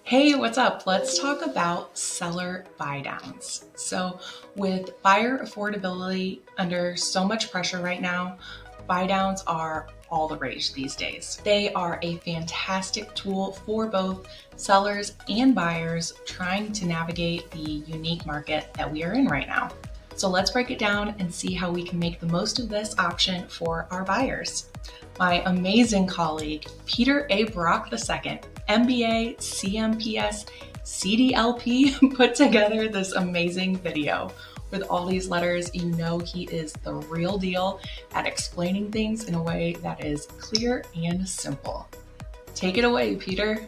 Hey, what's up? Let's talk about seller buydowns. So with buyer affordability under so much pressure right now, buydowns are all the rage these days. They are a fantastic tool for both sellers and buyers trying to navigate the unique market that we are in right now. So let's break it down and see how we can make the most of this option for our buyers. My amazing colleague, Peter A. Brock II, MBA, CMPS, CDLP, put together this amazing video. With all these letters, you know he is the real deal at explaining things in a way that is clear and simple. Take it away, Peter.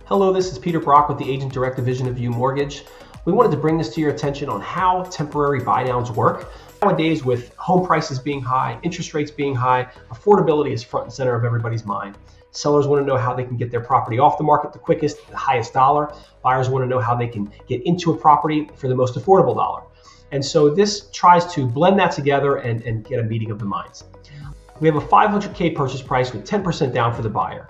Hello, this is Peter Brock with the Agent Direct Division of View Mortgage. We wanted to bring this to your attention on how temporary buydowns work. Nowadays, with home prices being high, interest rates being high, affordability is front and center of everybody's mind. Sellers want to know how they can get their property off the market the quickest, the highest dollar. Buyers want to know how they can get into a property for the most affordable dollar. And so this tries to blend that together and get a meeting of the minds. We have a $500K purchase price with 10% down for the buyer.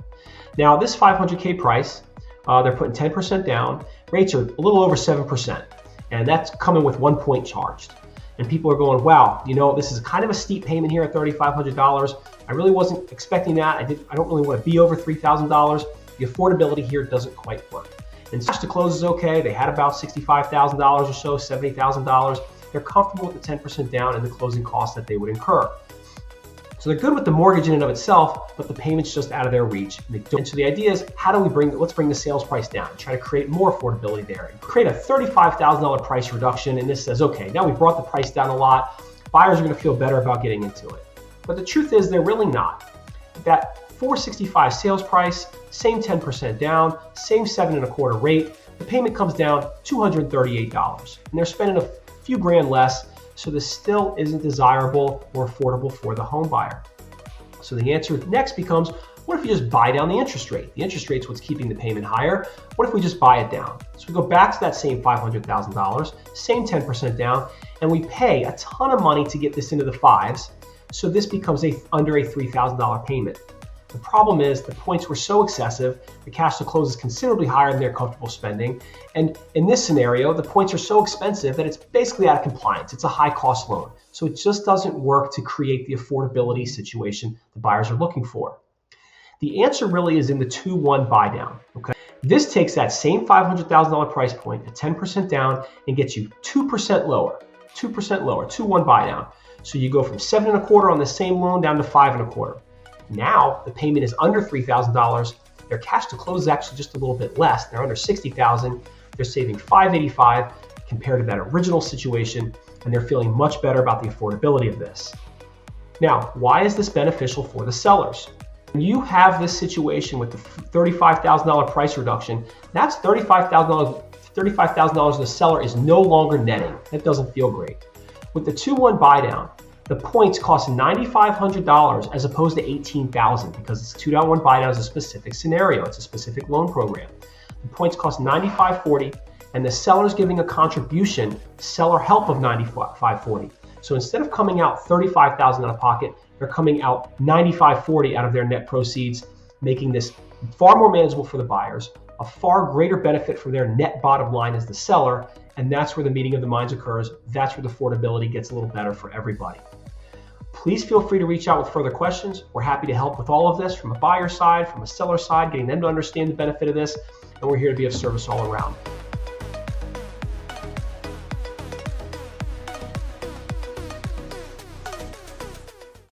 Now this $500K price, they're putting 10% down. Rates are a little over 7%, and that's coming with 1 point charged. And people are going, wow, you know, this is kind of a steep payment here at $3,500. I really wasn't expecting that. I don't really want to be over $3,000. The affordability here doesn't quite work. And cash to close is okay. They had about $65,000 or so, $70,000. They're comfortable with the 10% down and the closing costs that they would incur. So they're good with the mortgage in and of itself, but the payment's just out of their reach. And so the idea is, how do we let's bring the sales price down, try to create more affordability there, and create a $35,000 price reduction. And this says, okay, now we brought the price down a lot. Buyers are going to feel better about getting into it. But the truth is, they're really not. That $465 sales price, same 10% down, same 7.25% rate, the payment comes down $238, and they're spending a few grand less. So this still isn't desirable or affordable for the home buyer. So the answer next becomes, what if you just buy down the interest rate? The interest rate's what's keeping the payment higher. What if we just buy it down? So we go back to that same $500,000, same 10% down, and we pay a ton of money to get this into the fives. So this becomes under a $3,000 payment. The problem is the points were so excessive, the cash to close is considerably higher than they're comfortable spending. And in this scenario, the points are so expensive that it's basically out of compliance. It's a high cost loan. So it just doesn't work to create the affordability situation the buyers are looking for. The answer really is in the 2-1 buy down. Okay? This takes that same $500,000 price point at 10% down and gets you 2% lower, 2-1 buy down. So you go from 7.25% on the same loan down to 5.25%. Now the payment is under $3,000. Their cash to close is actually just a little bit less. They're under $60,000. They're saving $585 compared to that original situation, and they're feeling much better about the affordability of this. Now, why is this beneficial for the sellers? When you have this situation with the $35,000 price reduction, that's $35,000. $35,000 the seller is no longer netting. That doesn't feel great. With the 2-1 buy down, the points cost $9,500 as opposed to $18,000 because it's 2-1 buy down is a specific scenario. It's a specific loan program. The points cost $9,540, and the seller's giving a contribution, seller help of $9,540. So instead of coming out $35,000 out of pocket, they're coming out $9,540 out of their net proceeds, making this far more manageable for the buyers, a far greater benefit for their net bottom line as the seller, and that's where the meeting of the minds occurs. That's where the affordability gets a little better for everybody. Please feel free to reach out with further questions. We're happy to help with all of this from a buyer side, from a seller side, getting them to understand the benefit of this, and we're here to be of service all around.